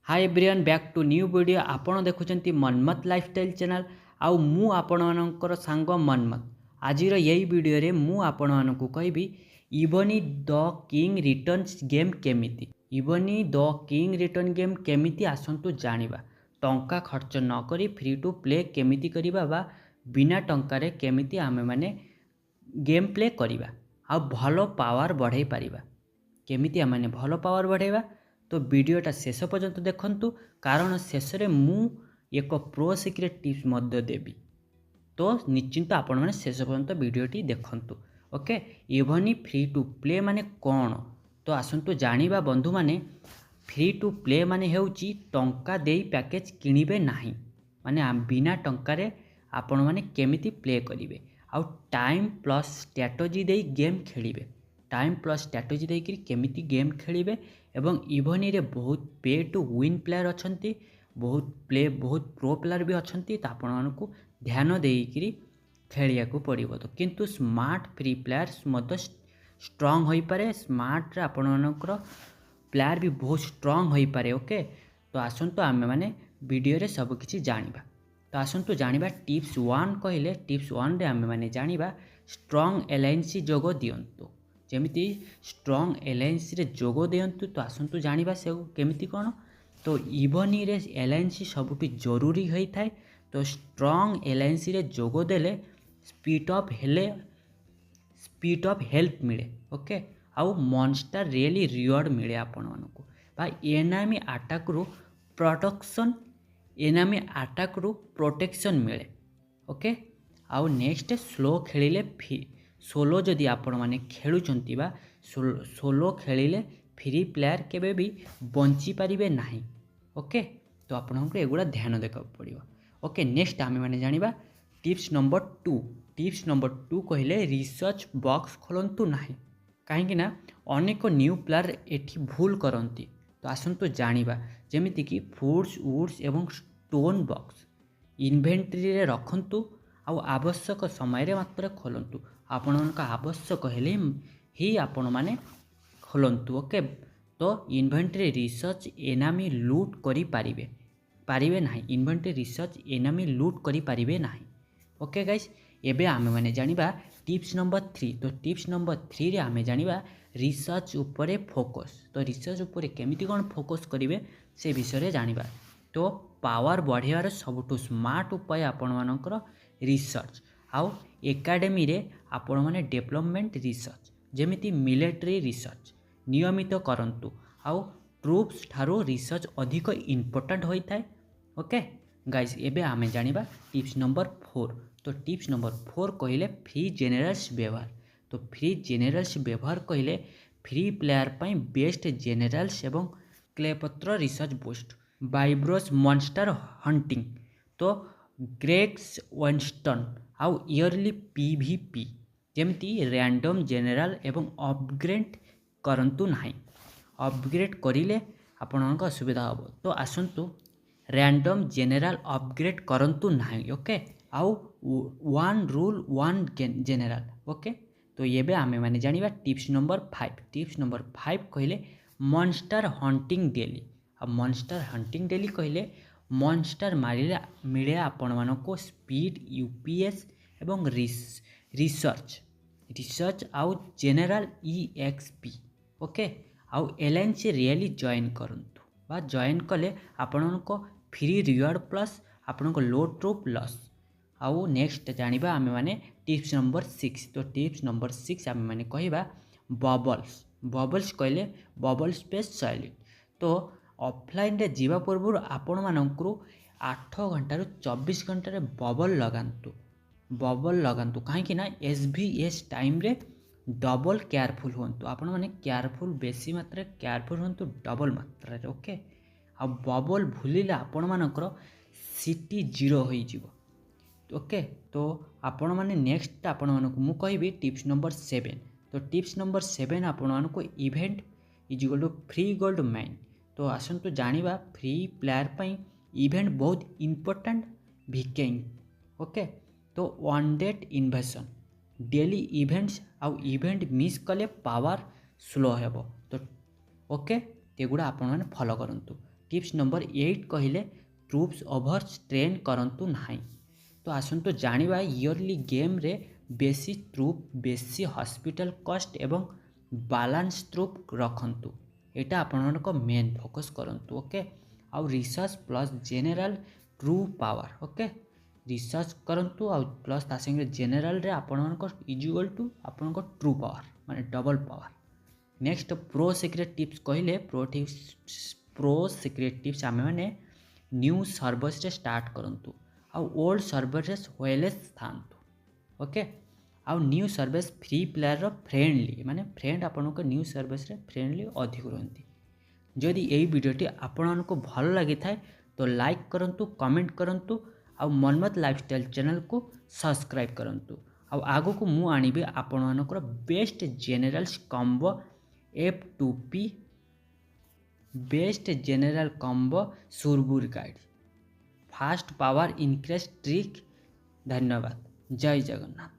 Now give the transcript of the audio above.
Hi everyone back to new video आपण देखुचंती Manmath lifestyle channel आउ मु आपण मानकर सांग मनमत आज यही वीडियो रे मु आपण मानकु कहबी इवनी द किंग रिटर्न्स गेम केमिति इवनी द किंग रिटर्न गेम केमिति आसंतु जानिबा टंका खर्च न करी फ्री टू प्ले केमिति करिबा बा बिना टंका रे केमिति आमे माने गेम प्ले करिबा आ भलो पावर बढ़ाई पारिबा केमिति आमे माने भलो पावर बढ़ाइबा। तो वीडियोटा शेष पर्यंत देखंतु कारण शेष रे मु एक प्रो सिक्रेट टिप्स मध्य देबी। तो निश्चिंत आपण माने शेष पर्यंत वीडियोटी देखंतु। ओके इवनी फ्री टू प्ले माने कौन तो आसंतु जानिबा बंधु माने फ्री टू प्ले माने हेउची टंका देई पैकेज किनिबे नाही माने बिना टंका रे आपण माने केमिति प्ले करिवे आ टाइम प्लस स्ट्रैटेजी देई गेम खेलिबे टाइम प्लस स्ट्रैटेजी देकी केमिति गेम खेलिबे एवं इवनी रे बहुत पे टू विन प्लेयर अच्छंती बहुत प्रो प्लेयर भी अच्छंती तो आपण मानकु ध्यान देकी खेलिया को पड़िबो। तो किंतु स्मार्ट फ्री प्लेयर्स मत स्ट्रांग होई पारे स्मार्ट रे आपण मानकर प्लेयर भी बहुत स्ट्रांग होई पारे। ओके तो आसंतु आमे माने वीडियो रे सब किछि जानिबा। तो आसंतु जानिबा टिप्स 1 कहले टिप्स 1 रे आमे माने जानिबा स्ट्रांग एलायंस जोग दियंतु जेमिति स्ट्रांग एलायंस रे जोग दियंतु। तो आसंतु जानिबा से केमिति कोन तो इवनी रे एलायंस सबुठी जरूरी होई थाए। तो स्ट्रांग एलायंस रे जोग देले स्पीड ऑफ हेल्थ मिले। ओके आउ मॉन्स्टर रियली रिवॉर्ड मिले आपण मानकु भाई एनामी अटैक रू प्रोटेक्शन मिले। ओके आउ नेक्स्ट स्लो खेलिले सोलो जदि आपण माने खेलुचंती बा सोलो खेलिले फ्री प्लेयर केबे भी बंची पारिबे नाही। ओके तो आपनको एगुड़ा ध्यान देका पड़िबो। ओके नेक्स्ट आमे माने जानिबा टिप्स नंबर 2 कहले रिसर्च बॉक्स खोलंतु नाही काहेकि ना अनेक न्यू प्लेयर एठी भूल करंती। तो आसंतु जानिबा जेमिति कि फूड्स वुड्स एवं स्टोन बॉक्स इन्वेंटरी रे रखंतु आ आवश्यक समय रे मात्र खोलंतु आपण का आवश्यक हेले ही आपण माने खोलंतु। ओके तो इन्वेंटरी रिसर्च एनामी लूट करी पारिबे नाही इन्वेंटरी रिसर्च एनामी लूट करी पारिबे नाही। ओके गाइस एबे आमे माने जानिबा टिप्स नंबर 3। तो टिप्स नंबर 3 रे आमे जानिबा रिसर्च उपरे फोकस। तो रिसर्च उपरे केमिति कोन फोकस करिवे से विषय रे जानिबा। तो पावर बढ़ियार सबुठु स्मार्ट उपाय आपण मानकर रिसर्च आउ एकेडमी रे आपण माने डेवलपमेंट रिसर्च जेमिति मिलिटरी रिसर्च नियमित करंतु आउ ट्रूप्स ठारो रिसर्च अधिक इम्पोर्टेंट होई थाए। ओके गाइस एबे आमे जानिबा टिप्स नंबर 4। तो टिप्स नंबर 4 कहले फ्री जेनरल्स व्यवहार। तो फ्री जेनरल्स व्यवहार कहले फ्री प्लेयर पई बेस्ट जेनरल्स एवं क्लेपत्र रिसर्च बूस्ट बाइब्रोस मॉन्स्टर हंटिंग। तो ग्रेग्स वेन्स्टन आउ इयरली पीवीपी जेमती रैंडम जेनरल एवं अपग्रेड करंतु नाही अपग्रेड करिले आपनक असुविधा हो। तो आसंतु रैंडम जेनरल अपग्रेड करंतु नाही। ओके आउ one rule one general. Okay तो ये आमे माने जानिबा टिप्स नंबर 5। टिप्स नंबर 5 कहले मॉन्स्टर हंटिंग डेली। अब मॉन्स्टर हंटिंग डेली कहले मॉन्स्टर मारिले मिले आपण मानको स्पीड यूपीएस एवं रिसर्च आउ जेनरल EXP। ओके आउ एलायंस रियली जॉइन करंतु बा जॉइन कले आपनको फ्री रिवार्ड प्लस आपनको लो ट्रूप लॉस। आउ नेक्स्ट जानिबा आमे माने टिप्स नंबर 6। तो टिप्स नंबर 6 आमे माने कहिबा बबल्स कहले बबल स्पेस साइलेंट। तो ऑफलाइन रे जीवा पूर्व आपण मानकरू 8 घंटा रु 24 घंटा रे बबल लगांतु कहीं ना SVS टाइम रे डबल केयरफुल होंतु आपण माने केयरफुल बेसी मात्रा केयरफुल होंतु डबल मात्रा रे। ओके आ बबल भूलिले आपण मानकर सिटी 0 होई जीवो। ओके तो आपण माने नेक्स्ट आपण मानकु मु कहबी टिप्स नंबर 7। तो टिप्स नंबर 7 आपण मानकु event is equal to free gold mine. तो आसंतु जानिबा फ्री प्लेयर पई इवेंट बहुत इंपोर्टेंट भिकेइंग। ओके तो one date invasion daily events आउ इवेंट मिस कले पावर स्लो हेबो। तो ओके तेगुड़ा आपण माने फॉलो करंतु। टिप्स नंबर 8 कहले ट्रुप्स ओभर स्ट्रेन करंतु नाही। तो आसंतु जानिबा इयरली गेम रे बेसी ट्रुप बेसी हॉस्पिटल कॉस्ट एवं बैलेंस ट्रुप रखंतु। एटा आपनको मेन फोकस करंतु। ओके आउ research plus general true power. Okay research करंतु आउ प्लस ता संगे जनरल रे आपनको इक्वल टू आपनको ट्रू पावर माने double power. Next pro secret tips कहले प्रो सिक्रेट टिप्स आमे माने न्यू सर्विस रे स्टार्ट करंतु आउ ओल्ड सर्विस रे वेलेस थांतु। ओके आउ न्यू सर्विस फ्री प्लेयर रो फ्रेंडली माने फ्रेंड आपनको न्यू सर्विस रे फ्रेंडली अधिक रहंती। जदि यही वीडियोटी आपको भल लगी थाए तो लाइक करंतु कमेंट करंतु आउ मनमत लाइफस्टाइल चैनल को सब्सक्राइब करंतु। आउ आगो को मु आनिबे आपनकर best generals combo F2P best general combo सुरबुर guide fast power increase trick. धन्यवाद। जय जगन्नाथ।